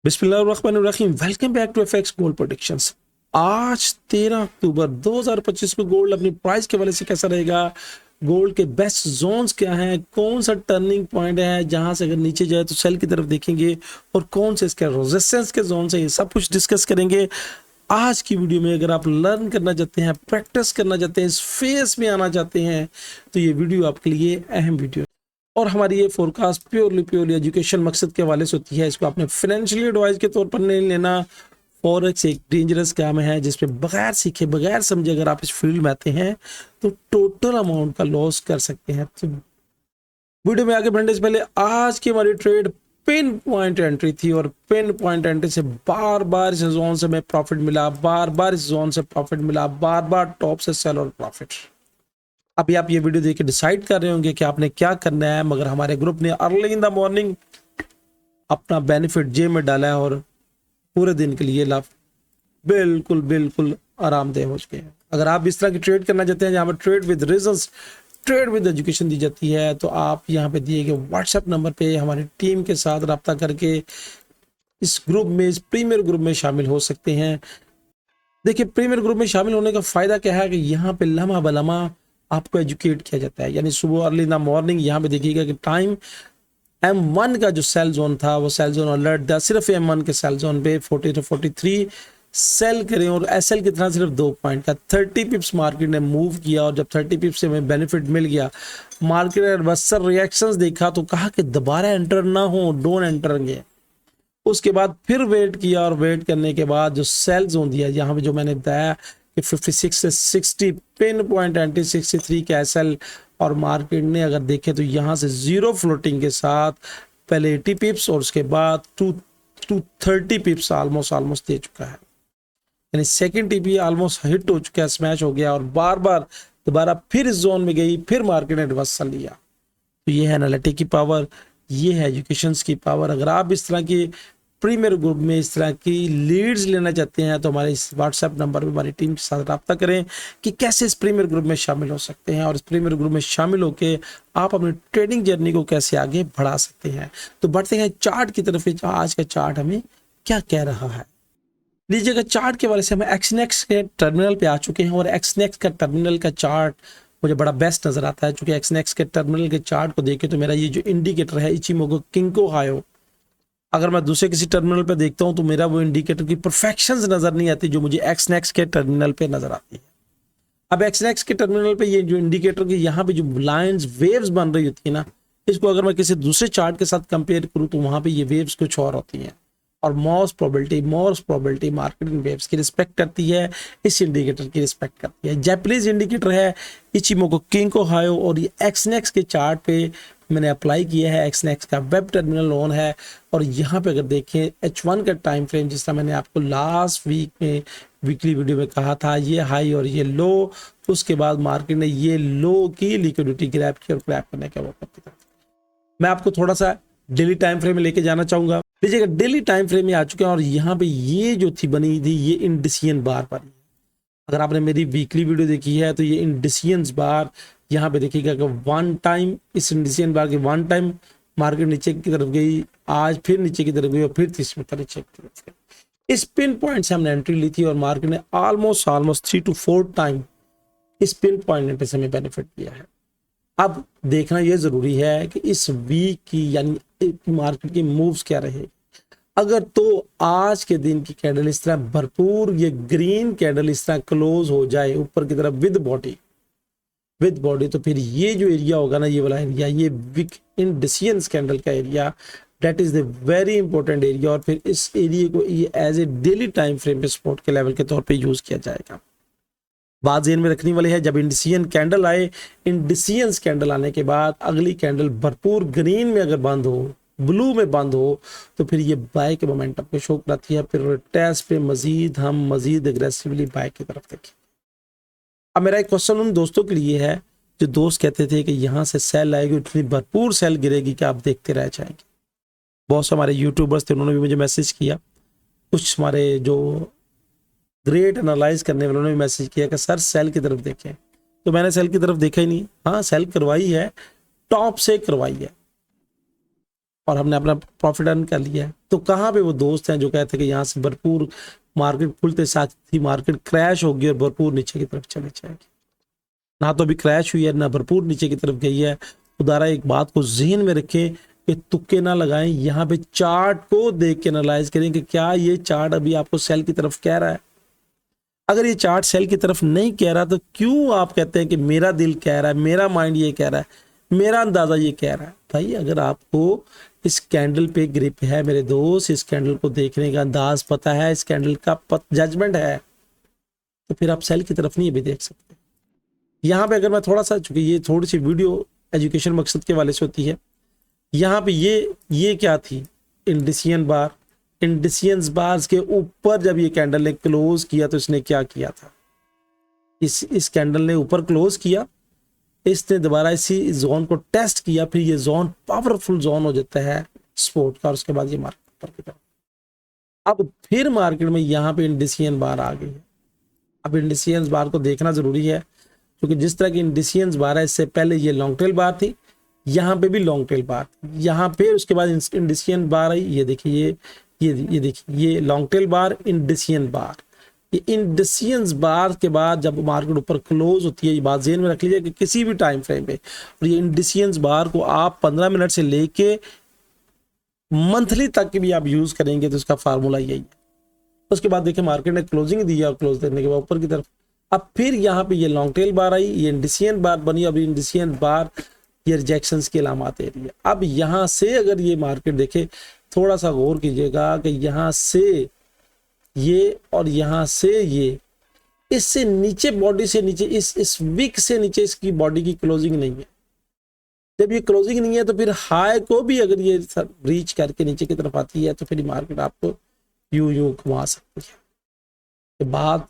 बिस्मिल्लाहिर्रहमानिर्रहीम। Welcome back to FX gold predictions. आज 13 अक्टूबर 2025 को गोल्ड अपनी प्राइस के वाले से कैसा रहेगा, गोल्ड के बेस्ट जोन्स क्या हैं, कौन सा टर्निंग पॉइंट है जहां से अगर नीचे जाए तो सेल की तरफ देखेंगे और कौन से इसके रेजिस्टेंस के जोन है, ये सब कुछ डिस्कस करेंगे आज की वीडियो में। अगर आप लर्न करना चाहते हैं, प्रैक्टिस करना चाहते हैं, इस फेस में आना चाहते हैं तो ये वीडियो आपके लिए अहम वीडियो। और हमारी ये फोरकास्ट प्योरली एजुकेशन मकसद के हवाले से होती है। इसको आपने फाइनेंशियली एडवाइस के तौर पर नहीं लेना। फॉरेक्स एक डेंजरस काम है जिसपे बगैर सीखे बगैर समझे अगर आप इस फील्ड में आते हैं तो टोटल अमाउंट का लॉस कर सकते हैं। तो वीडियो में आगे बढ़ने से पहले आज की हमारी ट्रेड पिन पॉइंट एंट्री थी और पिन पॉइंट एंट्री से बार बार इस जोन से हमें प्रॉफिट मिला, बार बार इस जोन से प्रॉफिट मिला, बार बार टॉप से सेल और प्रॉफिट। अभी आप ये वीडियो देख के डिसाइड कर रहे होंगे कि आपने क्या करना है, मगर हमारे ग्रुप ने अर्ली इन द मॉर्निंग अपना बेनिफिट जेब में डाला है और पूरे दिन के लिए लाभ बिल्कुल आरामदेह हो चुके हैं। अगर आप इस तरह की ट्रेड करना चाहते हैं जहां पर trade with results, trade with education दी जाती है, तो आप यहाँ पे दिए गए व्हाट्सएप नंबर पे हमारी टीम के साथ रब्ता करके इस ग्रुप में, इस प्रीमियर ग्रुप में शामिल हो सकते हैं। देखिए, प्रीमियर ग्रुप में शामिल होने का फायदा क्या है कि यहाँ पे लम्हा बलम्हा आपको एजुकेट किया जाता है। यानी सुबह अर्ली इन द मॉर्निंग यहाँ पे देखिएगा कि टाइम M1 का जो सेल जोन था वो सेल जोन अलर्ट था। सिर्फ M1 के सेल जोन पे 40 to 43 सेल करें और SL की तरह सिर्फ 2 पॉइंट का 30 पिप्स मार्केट ने मूव किया और जब 30 पिप्स से हमें बेनिफिट मिल गया, मार्केट ने एडवर्सर रिएक्शंस देखा तो कहा कि दोबारा एंटर ना हो, डोंट एंटर अगेन। उसके बाद फिर वेट किया और वेट करने के बाद जो सेल जोन दिया, यहाँ पे जो मैंने बताया कि 56 से 60 पिन पॉइंट एंट्री, 63 का एसएल, और मार्केट ने अगर देखें तो यहाँ से जीरो फ्लोटिंग के साथ पहले 80 पिप्स और उसके बाद 230 पिप्स ऑलमोस्ट दे चुका है। यानी सेकंड टीपी ऑलमोस्ट हिट हो चुका है, स्मैश हो गया और बार बार दोबारा फिर इस जोन में गई, फिर मार्केट ने रिवर्सल लिया। तो ये है एनालिटिक की पावर, ये है एजुकेशन की पावर। अगर आप इस तरह की प्रीमियर ग्रुप में इस तरह की लीड्स लेना चाहते हैं तो हमारे इस व्हाट्सएप नंबर पर हमारी टीम के साथ रब्ता करें कि कैसे इस प्रीमियर ग्रुप में शामिल हो सकते हैं और इस प्रीमियर ग्रुप में शामिल होकर आप अपनी ट्रेडिंग जर्नी को कैसे आगे बढ़ा सकते हैं। तो बढ़ते हैं चार्ट की तरफ। आज का चार्ट हमें क्या कह रहा है, लीजिएगा। चार्ट के बारे से हम एक्सनेक्स के टर्मिनल पे आ चुके हैं और एक्सनेक्स का टर्मिनल का चार्ट मुझे बड़ा बेस्ट नजर आता है, क्योंकि एक्सनेक्स के टर्मिनल के चार्ट को देखें तो मेरा ये जो इंडिकेटर है इचिमोटो किंको हायो, अगर मैं दूसरे किसी टर्मिनल पे देखता हूं तो मेरा वो इंडिकेटर की परफेक्शंस नजर नहीं आती जो मुझे एक्सनेक्स के टर्मिनल पे नजर आती है। अब एक्सनेक्स के टर्मिनल पे ये जो इंडिकेटर की यहाँ पे जो लाइंस वेव्स बन रही होती है ना, इसको अगर मैं किसी दूसरे चार्ट के साथ कंपेयर करूँ तो वहां पे ये वेव्स कुछ और होती हैं और most probability market in waves की रिस्पेक्ट करती है, इस इंडिकेटर की रिस्पेक्ट करती है। जापानीज इंडिकेटर है इचिमोटो किंको हायो और ये एक्सनेक्स के चार्ट पे मैंने अप्लाई किया है। एक्सनेक्स का वेब टर्मिनल ऑन है और यहाँ पे अगर देखें H1 का टाइम फ्रेम, जिस तरह मैंने आपको लास्ट वीक में वीकली वीडियो में कहा था, ये हाई और ये लो, उसके बाद मार्केट ने ये लो की लिक्विडिटी ग्रैब की और ग्रैब करने के बाद मैं आपको थोड़ा सा डेली टाइम फ्रेम में लेके जाना चाहूंगा। लीजिएगा, डेली टाइम फ्रेम में आ चुके हैं और यहाँ पे ये जो थी बनी थी ये इंडिसियन बार बनी। अगर आपने मेरी वीकली वीडियो देखी है तो ये इंडिसियंस बार यहाँ पे देखिएगा कि वन टाइम, इस इंडिसियन बार की वन टाइम मार्केट नीचे की तरफ गई, आज फिर नीचे की तरफ गई और फिर तीसरी तरफ नीचे की तरफ गई। इस पिन पॉइंट से हमने एंट्री ली थी और मार्केट ने ऑलमोस्ट 3 to 4 टाइम इस पिन पॉइंट एंट्री से हमें बेनिफिट दिया है। अब देखना यह जरूरी है कि इस वीक की यानी मार्केट की मूव्स क्या रहे। अगर तो आज के दिन की कैंडल इस तरह भरपूर ये ग्रीन कैंडल इस तरह क्लोज हो जाए ऊपर की तरफ विद बॉडी, तो फिर ये जो एरिया होगा ना, ये वाला एरिया, ये वीक इंडिसियंस कैंडल का area, that is the very important area. और फिर इस एरिया को ये as a daily time frame पे सपोर्ट के लेवल के तौर पे यूज किया जाएगा। बात ज़हन में रखने वाली है, जब इंडिसियन कैंडल आए, इंडिसियंस कैंडल आने के बाद अगली कैंडल भरपूर ग्रीन में अगर बंद हो, ब्लू में बंद हो, तो फिर ये बाय के मोमेंटम पे शो कराती है। फिर टेस्ट पे मजीद एग्रेसिवली बाय की तरफ देखें। अब मेरा एक क्वेश्चन उन दोस्तों के लिए है जो दोस्त कहते थे कि यहाँ से सेल आएगी, इतनी भरपूर सेल गिरेगी कि आप देखते रह जाएंगे। बहुत से हमारे यूट्यूबर्स थे, उन्होंने भी मुझे मैसेज किया। कुछ हमारे जो ग्रेट एनालाइज करने वालों ने भी मैसेज किया कि सर सेल की तरफ देखें, तो मैंने सेल की तरफ देखा ही नहीं। हाँ, सेल करवाई है, टॉप से करवाई है। और हमने अपना प्रॉफिट अर्न कर लिया है। तो कहाँ पे वो दोस्त हैं जो कहते हैं कि यहाँ से भरपूर मार्केट खुलते साथ ही मार्केट क्रैश होगी और भरपूर नीचे की तरफ चली जाएगी। ना तो अभी क्रैश हुई है, ना भरपूर नीचे की तरफ गई है। उदाहरण एक बात को जहन में रखें कि तुक्के ना लगाएं, यहाँ पे चार्ट को देख के एनालाइज करें कि क्या ये चार्ट अभी आपको सेल की तरफ कह रहा है। अगर ये चार्ट सेल की तरफ नहीं कह रहा तो क्यों आप कहते हैं कि मेरा दिल कह रहा है, मेरा माइंड ये कह रहा है, मेरा अंदाजा ये कह रहा है। भाई अगर आपको इस कैंडल पे ग्रिप है मेरे दोस्त, इस कैंडल को देखने का अंदाज पता है, इस कैंडल का जजमेंट है, तो फिर आप सेल की तरफ नहीं भी देख सकते। यहाँ पे अगर मैं थोड़ा सा, चूंकि ये थोड़ी सी वीडियो एजुकेशन मकसद के वाले से होती है, यहाँ पे ये क्या थी, इंडिसियन बार। इंडिसियंस बार्स के ऊपर जब ये कैंडल ने क्लोज किया तो इसने क्या किया था, इस कैंडल ने ऊपर क्लोज किया, इसने दोबारा इसी जोन को टेस्ट किया, फिर ये जोन पावरफुल जोन हो जाता है सपोर्ट का, और उसके बाद ये मार्केट ऊपर की तरफ। अब फिर मार्केट में यहाँ पे इंडिसियन बार आ गई है। अब इंडिसियंस बार को देखना जरूरी है, क्योंकि जिस तरह की इंडिसियंस बार है, इससे पहले ये लॉन्ग टेल बार थी, यहाँ पे भी लॉन्ग टेल बार, यहाँ पे उसके बाद इंडिसियन बार आई। ये देखिए ये देखिए ये लॉन्ग टेल बार, इंडिसियन बार। ये इंडिसियंस बार के बाद जब मार्केट ऊपर क्लोज होती है, ये बात ज़हन में रख लीजिए कि किसी भी टाइम फ्रेम पे, और ये इंडिसियंस बार को आप 15 मिनट से लेके मंथली तक की भी आप यूज करेंगे तो इसका फार्मूला यही है। उसके बाद देखिए मार्केट ने क्लोजिंग दी और क्लोज देने के बाद ऊपर की तरफ, अब फिर यहाँ पे ये लॉन्ग टेल बार आई, ये इंडिसियन बार बनी। अब इंडिसियन बार ये रिजेक्शंस की अलामत दे रही है। अब यहाँ से अगर ये मार्केट देखे, थोड़ा सा गौर कीजिएगा कि यहाँ से ये और यहाँ से ये, इससे नीचे बॉडी से नीचे, इस विक से नीचे इसकी बॉडी की क्लोजिंग नहीं है। जब ये क्लोजिंग नहीं है तो फिर हाई को भी अगर ये रीच करके नीचे की तरफ आती है तो फिर मार्केट आपको यूं घुमा सकती है। ये बात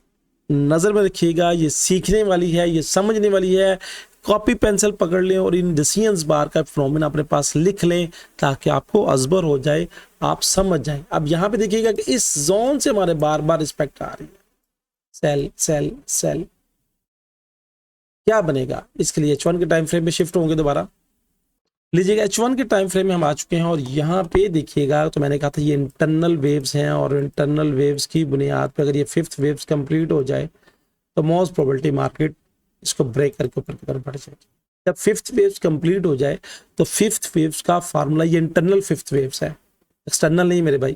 नजर में रखिएगा, ये सीखने वाली है, ये समझने वाली है। कॉपी पेंसिल पकड़ लें और इन इंडिसियंस बार का फिनोमेना अपने पास लिख लें ताकि आपको अजबर हो जाए, आप समझ जाएं। अब यहाँ पे देखिएगा कि इस जोन से हमारे बार बार रिस्पेक्ट आ रही है, सेल सेल सेल। क्या बनेगा, इसके लिए H1 के टाइम फ्रेम में शिफ्ट होंगे दोबारा। लीजिएगा H1 के टाइम फ्रेम में हम आ चुके हैं और यहाँ पे देखिएगा, तो मैंने कहा था ये इंटरनल वेव्स हैं, और इंटरनल वेव्स की बुनियाद पे अगर ये फिफ्थ वेव्स कंप्लीट हो जाए तो मोस्ट प्रोबेबिलिटी मार्केट इसको ब्रेक करके ऊपर की तरफ बढ़ जाएगी। जब फिफ्थ वेव्स कंप्लीट हो जाए तो फिफ्थ वेव्स का फार्मूला, ये इंटरनल फिफ्थ वेव्स है, एक्सटर्नल नहीं मेरे भाई।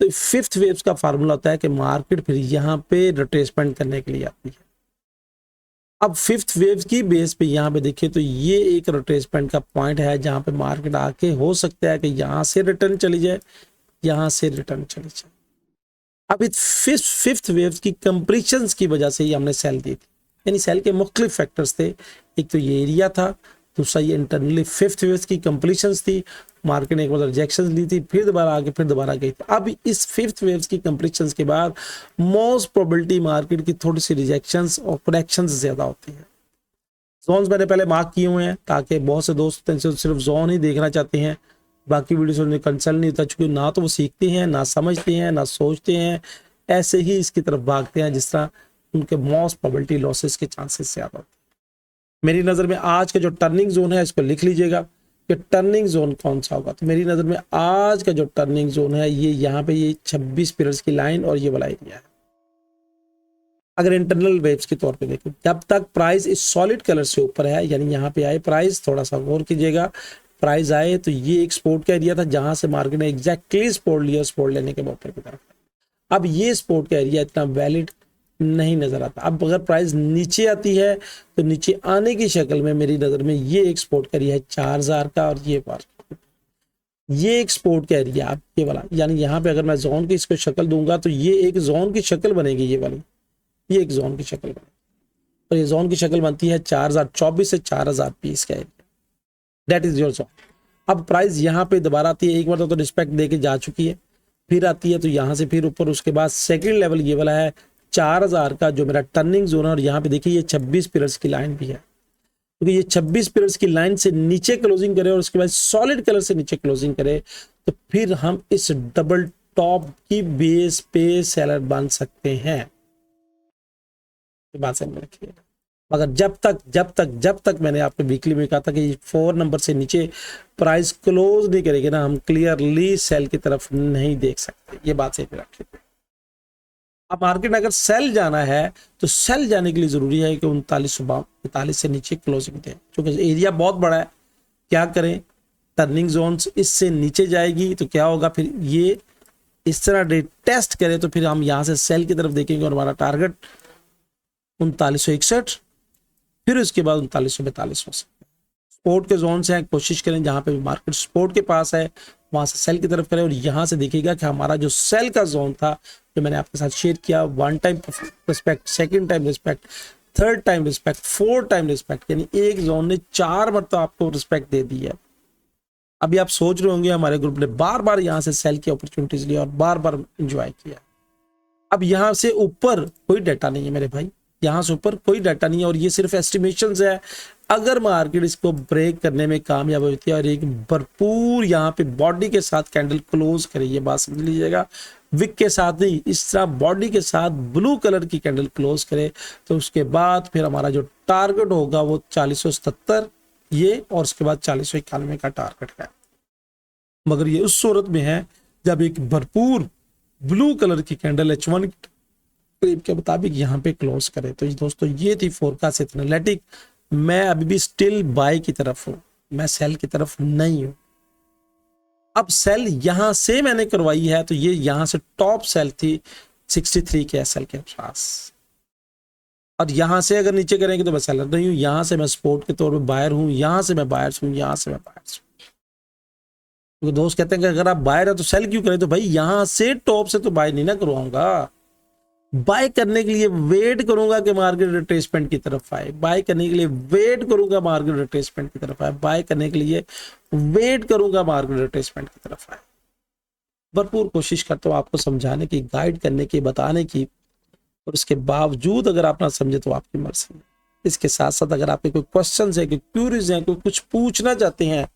तो फिफ्थ वेव्स का फार्मूला होता है कि मार्केट फिर यहाँ पे रिट्रेसमेंट करने के लिए आती है। अब फिफ्थ वेव की बेस पे यहाँ पे देखिए तो ये एक रिट्रेसमेंट का पॉइंट है जहाँ पे मार्केट आके हो सकता है कि यहाँ से रिटर्न चली जाए, यहाँ से रिटर्न चली जाए। अब इस फिफ्थ वेव की कंप्रेशंस की वजह से ही हमने सेल दी थी, यानी सेल के मुख्तलिफ फैक्टर्स थे। एक तो ये एरिया था, दूसरा ये इंटरनली फिफ्थ वेव की कंप्लीशंस थी, मार्केट ने एक बार रिजेक्शन ली थी, फिर दोबारा आके फिर दोबारा गई थी। अब इस फिफ्थ वेव्स की कंप्लीशंस के बाद मोस्ट प्रोबेबिलिटी मार्केट की थोड़ी सी रिजेक्शंस और करेक्शंस ज्यादा होती है। जोन्स मैंने पहले मार्क किए हुए हैं ताकि बहुत से दोस्त सिर्फ जोन ही देखना चाहते हैं, बाकी वीडियो से उन्हें कंसर्न नहीं होता, चूंकि ना तो वो सीखते हैं, ना समझते हैं, ना सोचते हैं, ऐसे ही इसकी तरफ भागते हैं जिस तरह उनके मोस्ट प्रोबेबिलिटी लॉसेस के चांसेस ज्यादा होते हैं। मेरी नज़र में आज का जो टर्निंग जोन है इसको लिख लीजिएगा कि टर्निंग जोन कौन सा होगा। तो मेरी नज़र में आज का जो टर्निंग जोन है ये यहाँ पे ये 26 पीरियड्स की लाइन और ये वाला एरिया है। अगर इंटरनल वेव्स के तौर पे देखें, जब तक प्राइस इस सॉलिड कलर से ऊपर है, यानी यहाँ पे आए प्राइस, थोड़ा सा गौर कीजिएगा, प्राइस आए तो ये एक सपोर्ट का एरिया था जहां से मार्केट ने एग्जैक्टली सपोर्ट लिया, सपोर्ट लेने के ऊपर की तरफ। अब ये सपोर्ट का एरिया इतना वैलिड नहीं नजर आता। अब अगर प्राइस नीचे आती है तो नीचे आने की शक्ल में मेरी नजर में ये एक सपोर्ट का एरिया है 4000 का, और ये एक सपोर्ट का एरिया अब ये वाला, यानी यहाँ पे अगर मैं जोन की इसको शक्ल दूंगा तो ये एक जोन की शक्ल बनेगी, ये वाली, ये एक जोन की शक्ल बनेगी, और ये जोन की शक्ल बनती है 4024 से 4020 का area, that is your zone. अब प्राइस यहाँ पे दोबारा आती है, एक बार तो रिस्पेक्ट देके जा चुकी है, फिर आती है तो यहाँ से फिर ऊपर, उसके बाद सेकंड लेवल ये वाला है 4000 का जो मेरा टर्निंग जोन है, और यहाँ पे देखिए ये 26 पीरियड्स की लाइन भी है, क्योंकि ये 26 पीरियड्स की लाइन से नीचे क्लोजिंग करे और उसके बाद सॉलिड कलर से नीचे क्लोजिंग करे तो फिर हम इस डबल टॉप की बेस पे सेलर बन सकते हैं। बात समझ रखिए, मगर जब तक मैंने आपको वीकली में कहा था कि 4 नंबर से नीचे प्राइस क्लोज नहीं करेगी ना, हम क्लियरली सेल की तरफ नहीं देख सकते। ये बात से रखिए। अब मार्केट अगर सेल जाना है तो सेल जाने के लिए जरूरी है कि 39 से नीचे क्लोजिंग दें, क्योंकि एरिया बहुत बड़ा है। क्या करें, टर्निंग जोन्स इससे नीचे जाएगी तो क्या होगा, फिर ये इस तरह डे टेस्ट करें तो फिर हम यहां से सेल की तरफ देखेंगे और हमारा टारगेट 3961, फिर उसके बाद 3942 हो सकता है। सपोर्ट के जोन से कोशिश करें जहां पे मार्केट सपोर्ट के पास है वहां से सेल की तरफ करें, और यहां से देखिएगा कि हमारा जो सेल का जोन था जो मैंने आपके साथ शेयर किया, 1 time respect, 2nd time respect, 3rd time respect, 4th time respect, यानी एक जोन ने 4 मरतबा आपको रिस्पेक्ट दे दी है। अभी आप सोच रहे होंगे हमारे ग्रुप ने बार बार यहां से सेल की अपॉर्चुनिटीज ली और बार बार एंजॉय किया। अब यहां से ऊपर कोई डाटा नहीं है मेरे भाई, यहां से ऊपर कोई डाटा नहीं है, और ये सिर्फ एस्टिमेशंस है। अगर मार्केट इसको ब्रेक करने में कामयाब होती है और एक भरपूर यहाँ पे बॉडी के साथ कैंडल क्लोज करे, ये बात समझ लीजिएगा, विक के साथ नहीं, इस तरह बॉडी के साथ ब्लू कलर की कैंडल क्लोज करे, तो उसके बाद फिर हमारा जो टारगेट होगा वो 4077 ये, और उसके बाद 4091 का टारगेट है। मगर ये उस सूरत में है जब एक भरपूर ब्लू कलर की कैंडल H1 के मुताबिक यहाँ पे क्लोज करे। तो दोस्तों ये थी फोरकास्ट एनालिटिक। मैं अभी भी स्टिल बाय की तरफ हूं, मैं सेल की तरफ नहीं हूं। अब सेल यहां से मैंने करवाई है तो ये यहां से टॉप सेल थी 63 के एसएल के पास, और यहां से अगर नीचे करेंगे तो मैं सेलर नहीं हूं, यहां से मैं सपोर्ट के तौर पे बायर हूं, यहां से मैं बायर्स हूं, यहां से मैं बायर्स हूं। तो दोस्त कहते हैं कि अगर आप बायर है तो सेल क्यों करें, तो भाई यहां से टॉप से तो बाय नहीं ना करवाऊंगा, बाय करने के लिए वेट करूंगा कि मार्केट रिट्रेसमेंट की तरफ आए, बाय करने के लिए वेट करूंगा मार्केट रिट्रेसमेंट की तरफ आए, बाय करने के लिए वेट करूंगा मार्केट रिट्रेसमेंट की तरफ आए। भरपूर कोशिश करता हूं आपको समझाने की, गाइड करने की, बताने की, और उसके बावजूद अगर आप ना समझे तो आपकी मर्जी है। इसके साथ साथ अगर आपके कोई क्वेश्चन है, कोई क्यूरीज है, कोई कुछ पूछना चाहते हैं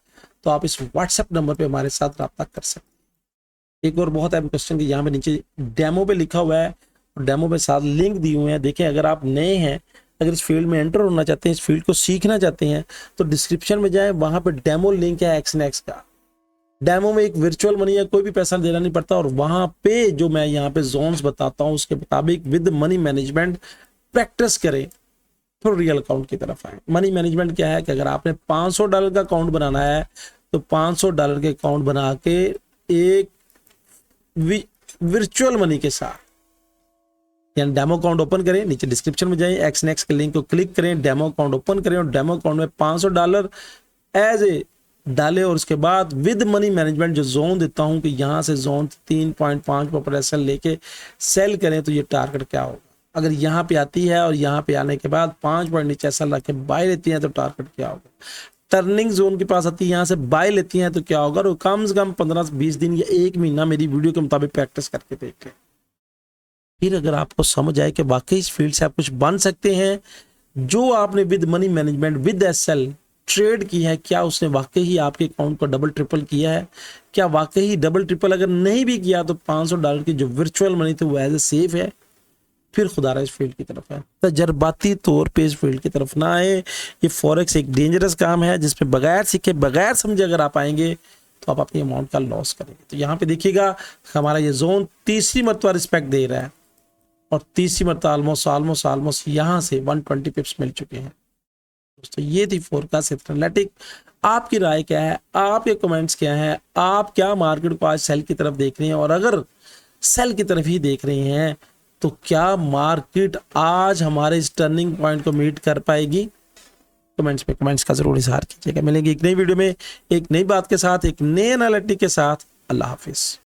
तो आप इस व्हाट्सएप नंबर पे हमारे साथ रब्ता कर सकते हैं। एक और बहुत अहम क्वेश्चन की यहाँ पे नीचे डेमो पे लिखा हुआ है, डेमो में साथ लिंक दिए हुए हैं। देखें, अगर आप नए हैं, अगर इस फील्ड में एंटर होना चाहते हैं, इस फील्ड को सीखना चाहते हैं, तो डिस्क्रिप्शन में जाएं, वहां पे डेमो लिंक है एक्सनेक्स का। डेमो में एक वर्चुअल मनी है, कोई भी पैसा देना नहीं पड़ता, और वहां पे जो मैं यहाँ पे जोन्स बताता हूँ उसके मुताबिक विद मनी मैनेजमेंट प्रैक्टिस करें, फिर रियल अकाउंट की तरफ आए। मनी मैनेजमेंट क्या है कि अगर आपने $500 का अकाउंट बनाना है तो $500 के अकाउंट बना के एक वर्चुअल मनी के साथ, यानी डेमो अकाउंट ओपन करें, नीचे डिस्क्रिप्शन में जाएं, एक्सनेक्स के लिंक को क्लिक करें, डेमो अकाउंट ओपन करें, और डेमो अकाउंट में $500 एज ए डाले, और उसके बाद विद मनी मैनेजमेंट जो जोन देता हूं कि यहां से जोन 3.5 पर एसएल लेके सेल करें, तो ये टारगेट क्या होगा। अगर यहाँ पे आती है और यहाँ पे आने के बाद 5 पॉइंट नीचे एसएल रख के बाय लेती है तो टारगेट क्या होगा। टर्निंग जोन के पास आती है, यहाँ से बाय लेती हैं तो क्या होगा, और कम से कम 15-20 दिन या 1 महीना मेरी वीडियो के मुताबिक प्रैक्टिस करके देख लें। फिर अगर आपको समझ आए कि वाकई इस फील्ड से आप कुछ बन सकते हैं, जो आपने with money management with SL trade की है, क्या उसने वाकई ही आपके अकाउंट को डबल ट्रिपल किया है, क्या वाकई डबल ट्रिपल अगर नहीं भी किया तो $500 की जो वर्चुअल मनी थी वो एज ए सेफ है, फिर खुदारा इस फील्ड की तरफ है। तजर्बाती तौर पे इस फील्ड की तरफ ना आए। ये फॉरेक्स एक डेंजरस काम है जिसपे बगैर सीखे बगैर समझे अगर आप आएंगे तो आप अपनी अमाउंट का लॉस करेंगे। तो यहाँ पे देखिएगा हमारा ये जोन तीसरी मरतबा रिस्पेक्ट दे रहा है, और तीसरी मरतबा ऑलमोस्ट यहाँ से 120 पिप्स मिल चुके हैं। दोस्तों ये थी फोरकास्ट एनालिटिक। आपकी राय क्या है, आपके कमेंट्स क्या हैं, आप क्या मार्केट को आज सेल की तरफ देख रहे हैं, और अगर सेल की तरफ ही देख रहे हैं तो क्या मार्केट आज हमारे इस टर्निंग पॉइंट को मीट कर पाएगी। कमेंट्स का जरूर इजहार कीजिएगा। मिलेंगे एक नई वीडियो में एक नई बात के साथ, एक नए एनालिटिक के साथ। अल्लाह हाफिज।